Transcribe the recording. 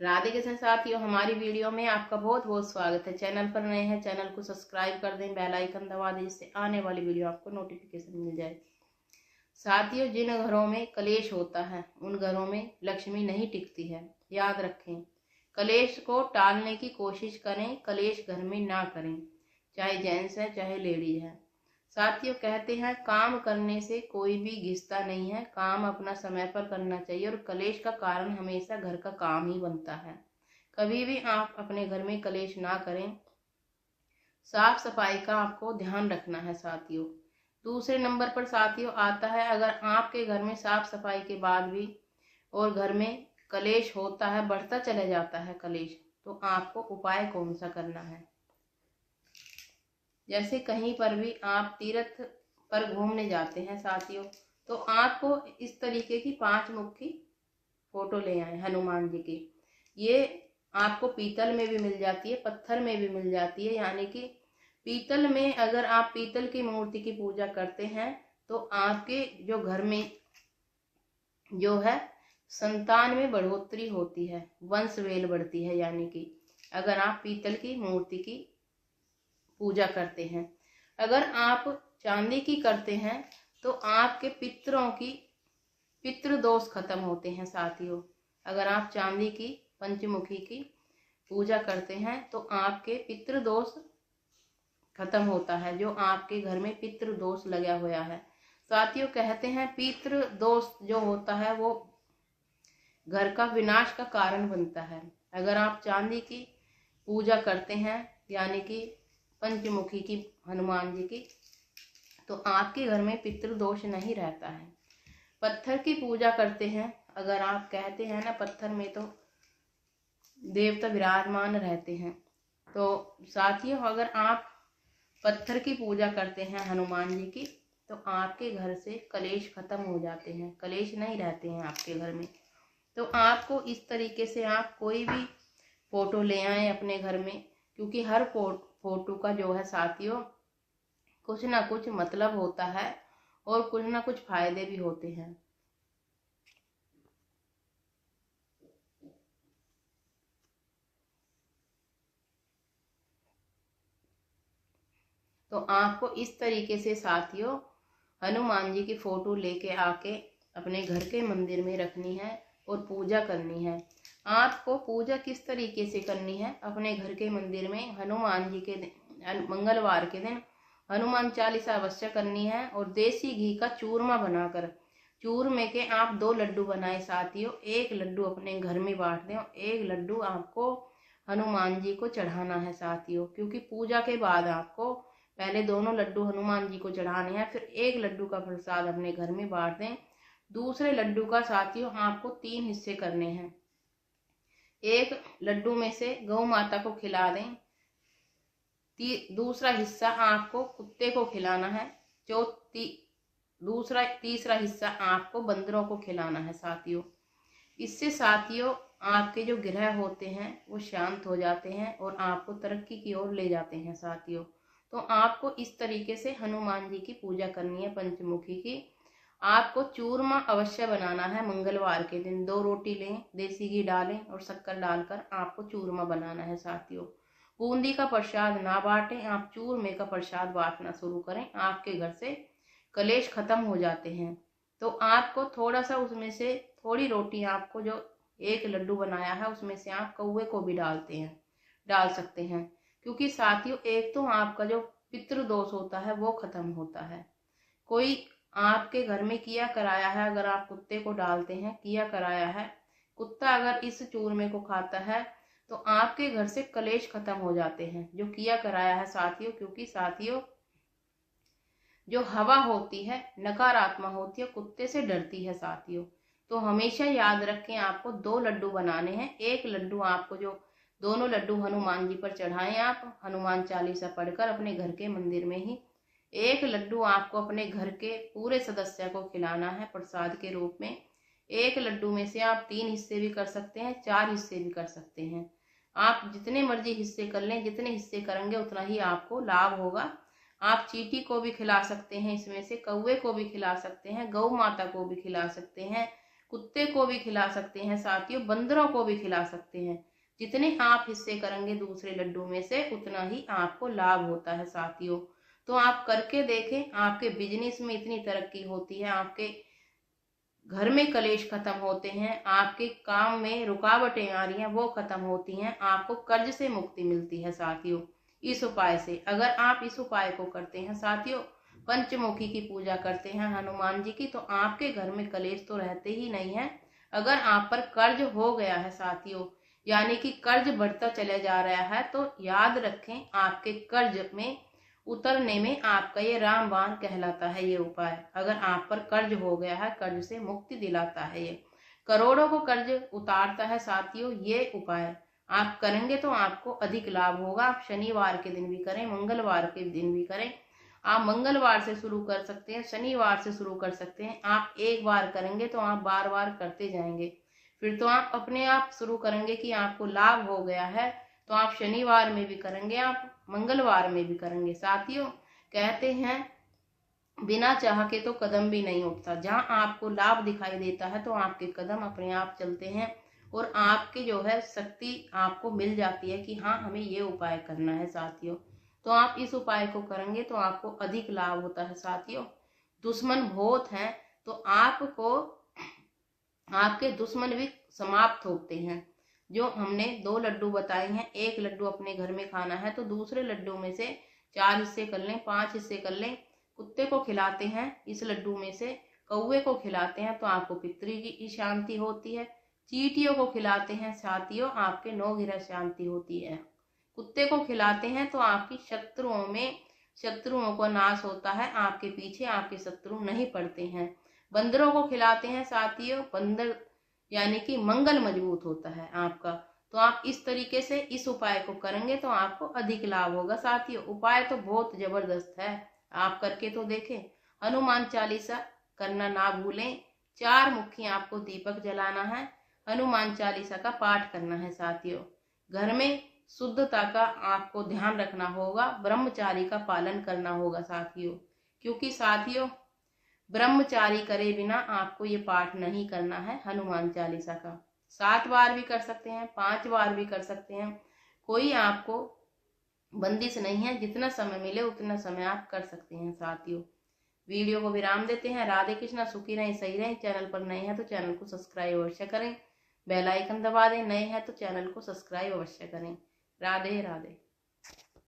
राधे कृष्ण साथियों, हमारी वीडियो में आपका बहुत बहुत स्वागत है। चैनल पर नए हैं, चैनल को सब्सक्राइब कर दें, बेल आइकन दबा दें, जिससे आने वाली वीडियो आपको नोटिफिकेशन मिल जाए। साथियों, जिन घरों में कलेश होता है उन घरों में लक्ष्मी नहीं टिकती है। याद रखें, कलेश को टालने की कोशिश करें, कलेश घर में ना करें, चाहे जेंट्स है चाहे लेडीज है। साथियों, कहते हैं काम करने से कोई भी घिसता नहीं है, काम अपना समय पर करना चाहिए और कलेश का कारण हमेशा घर का काम ही बनता है। कभी भी आप अपने घर में कलेश ना करें। साफ सफाई का आपको ध्यान रखना है साथियों। दूसरे नंबर पर साथियों आता है, अगर आपके घर में साफ सफाई के बाद भी और घर में कलेश होता है, बढ़ता चला जाता है कलेश, तो आपको उपाय कौन सा करना है। जैसे कहीं पर भी आप तीर्थ पर घूमने जाते हैं साथियों, तो आपको इस तरीके की 5 मुखी फोटो ले आए हनुमान जी की। ये आपको पीतल में भी मिल जाती है, पत्थर में भी मिल जाती है। यानी कि पीतल में अगर आप पीतल की मूर्ति की पूजा करते हैं तो आपके जो घर में जो है संतान में बढ़ोतरी होती है, वंश वेल बढ़ती है। यानी कि अगर आप पीतल की मूर्ति की पूजा करते हैं। अगर आप चांदी की करते हैं तो आपके पितृ दोष खत्म होते हैं साथियों। अगर आप चांदी की पंचमुखी की पूजा करते हैं तो आपके पितृ दोष खत्म होता है, जो आपके घर में पितृ दोष लगा हुआ है। साथियों, कहते हैं पितृ दोष जो होता है वो घर का विनाश का कारण बनता है। अगर आप चांदी की पूजा करते हैं, यानी कि पंचमुखी की हनुमान जी की, तो आपके घर में पितृदोष नहीं रहता है। पत्थर की पूजा करते हैं, अगर आप कहते हैं ना पत्थर में तो देवता विराजमान रहते हैं, तो साथियों अगर आप पत्थर की पूजा करते हैं हनुमान जी की, तो आपके घर से कलेश खत्म हो जाते हैं, कलेश नहीं रहते हैं आपके घर में। तो आपको इस तरीके से आप कोई भी फोटो ले आए अपने घर में, क्योंकि हर फोटो का जो है साथियों कुछ ना कुछ मतलब होता है और कुछ ना कुछ फायदे भी होते हैं। तो आपको इस तरीके से साथियों हनुमान जी की फोटो लेके आके अपने घर के मंदिर में रखनी है और पूजा करनी है। आपको पूजा किस तरीके से करनी है, अपने घर के मंदिर में हनुमान जी के मंगलवार के दिन हनुमान चालीसा अवश्य करनी है और देसी घी का चूरमा बनाकर चूरमे के आप 2 लड्डू बनाए साथियों। 1 लड्डू अपने घर में बांट दें और 1 लड्डू आपको हनुमान जी को चढ़ाना है साथियों, क्योंकि पूजा के बाद आपको पहले दोनों लड्डू हनुमान जी को चढ़ाने हैं, फिर 1 लड्डू का प्रसाद अपने घर में बांट दें। दूसरे लड्डू का साथियों आपको 3 हिस्से करने हैं। 1 लड्डू में से गौ माता को खिला दें, दूसरा हिस्सा आपको कुत्ते को खिलाना है, तीसरा हिस्सा आपको बंदरों को खिलाना है साथियों। इससे साथियों आपके जो ग्रह होते हैं वो शांत हो जाते हैं और आपको तरक्की की ओर ले जाते हैं साथियों। तो आपको इस तरीके से हनुमान जी की पूजा करनी है पंचमुखी की। आपको चूरमा अवश्य बनाना है मंगलवार के दिन। 2 रोटी लें, देसी घी डालें और शक्कर डालकर आपको चूरमा बनाना है साथियों। बूंदी का प्रसाद ना बांटें, आप चूरमे का प्रसाद बांटना शुरू करें, आपके घर से कलेश खत्म हो जाते हैं। तो आपको थोड़ा सा उसमें से थोड़ी रोटी, आपको जो 1 लड्डू बनाया है उसमें से आप कौवे को भी डाल सकते हैं, क्योंकि साथियों एक तो आपका जो पितृदोष होता है वो खत्म होता है। कोई आपके घर में किया कराया है, अगर आप कुत्ते को डालते हैं, किया कराया है, कुत्ता अगर इस चूरमे को खाता है तो आपके घर से कलेश खत्म हो जाते हैं, जो किया कराया है साथियों। क्योंकि साथियों जो हवा होती है नकारात्मक होती है, कुत्ते से डरती है साथियों। तो हमेशा याद रखें, आपको 2 लड्डू बनाने हैं। 1 लड्डू आपको जो दोनों लड्डू हनुमान जी पर चढ़ाएं आप हनुमान चालीसा पढ़कर अपने घर के मंदिर में ही। 1 लड्डू आपको अपने घर के पूरे सदस्य को खिलाना है प्रसाद के रूप में। 1 लड्डू में से आप 3 हिस्से भी कर सकते हैं, 4 हिस्से भी कर सकते हैं। आप जितने मर्जी हिस्से कर लें, जितने हिस्से करेंगे उतना ही आपको लाभ होगा। आप चींटी को भी खिला सकते हैं, इसमें से कौवे को भी खिला सकते हैं, गौ माता को भी खिला सकते हैं, कुत्ते को भी खिला सकते हैं साथियों, बंदरों को भी खिला सकते हैं। जितने आप हिस्से करेंगे दूसरे लड्डू में से उतना ही आपको लाभ होता है साथियों। तो आप करके देखें, आपके बिजनेस में इतनी तरक्की होती है, आपके घर में कलेश खत्म होते हैं, आपके काम में रुकावटें आ रही हैं वो खत्म होती हैं, आपको कर्ज से मुक्ति मिलती है साथियों इस उपाय से। अगर आप इस उपाय को करते हैं साथियों, पंचमुखी की पूजा करते हैं हनुमान जी की, तो आपके घर में कलेश तो रहते ही नहीं है। अगर आप पर कर्ज हो गया है साथियों, यानी कि कर्ज बढ़ता चले जा रहा है, तो याद रखें आपके कर्ज में उतरने में आपका ये रामबाण कहलाता है ये उपाय। अगर आप पर कर्ज हो गया है, कर्ज से मुक्ति दिलाता है ये, करोड़ों को कर्ज उतारता है साथियों ये उपाय। आप करेंगे तो आपको अधिक लाभ होगा। आप शनिवार के दिन भी करें, मंगलवार के दिन भी करें। आप मंगलवार से शुरू कर सकते हैं, शनिवार से शुरू कर सकते हैं। आप एक बार करेंगे तो आप बार बार करते जाएंगे, फिर तो आप अपने आप शुरू करेंगे कि आपको लाभ हो गया है, तो आप शनिवार में भी करेंगे, आप मंगलवार में भी करेंगे साथियों। कहते हैं बिना चाह के तो कदम भी नहीं उठता। जहां आपको लाभ दिखाई देता है तो आपके कदम अपने आप चलते हैं और आपकी जो है शक्ति आपको मिल जाती है कि हाँ हमें ये उपाय करना है साथियों। तो आप इस उपाय को करेंगे तो आपको अधिक लाभ होता है साथियों। दुश्मन बहुत हैं तो आपको आपके दुश्मन भी समाप्त होते हैं। जो हमने 2 लड्डू बताए हैं, एक लड्डू अपने घर में खाना है तो दूसरे लड्डू में से 4 हिस्से कर लें, 5 हिस्से कर लें, कुत्ते को खिलाते हैं, इस लड्डू में से कौवे को खिलाते हैं तो आपको पितृ की शांति होती है। चींटियों को खिलाते हैं साथियों, आपके 9 ग्रह शांति होती है। कुत्ते को खिलाते हैं तो आपकी शत्रुओं का नाश होता है, आपके पीछे आपके शत्रु नहीं पड़ते हैं। बंदरों को खिलाते हैं साथियों, बंदर यानी कि मंगल मजबूत होता है आपका। तो आप इस तरीके से इस उपाय को करेंगे तो आपको अधिक लाभ होगा साथियों। उपाय तो बहुत जबरदस्त है, आप करके तो देखें। हनुमान चालीसा करना ना भूलें। 4 मुखी आपको दीपक जलाना है, हनुमान चालीसा का पाठ करना है साथियों। घर में शुद्धता का आपको ध्यान रखना होगा, ब्रह्मचारी का पालन करना होगा साथियों, क्योंकि साथियों ब्रह्मचारी करे बिना आपको ये पाठ नहीं करना है हनुमान चालीसा का। 7 बार भी कर सकते हैं, 5 बार भी कर सकते हैं, कोई आपको बंदिश नहीं है। जितना समय मिले उतना समय आप कर सकते हैं साथियों। वीडियो को विराम देते हैं। राधे कृष्णा, सुखी रहें, सही रहें। चैनल पर नए हैं तो चैनल को सब्सक्राइब अवश्य करें, बेल आइकन दबा दें। नए हैं तो चैनल को सब्सक्राइब अवश्य करें। राधे राधे।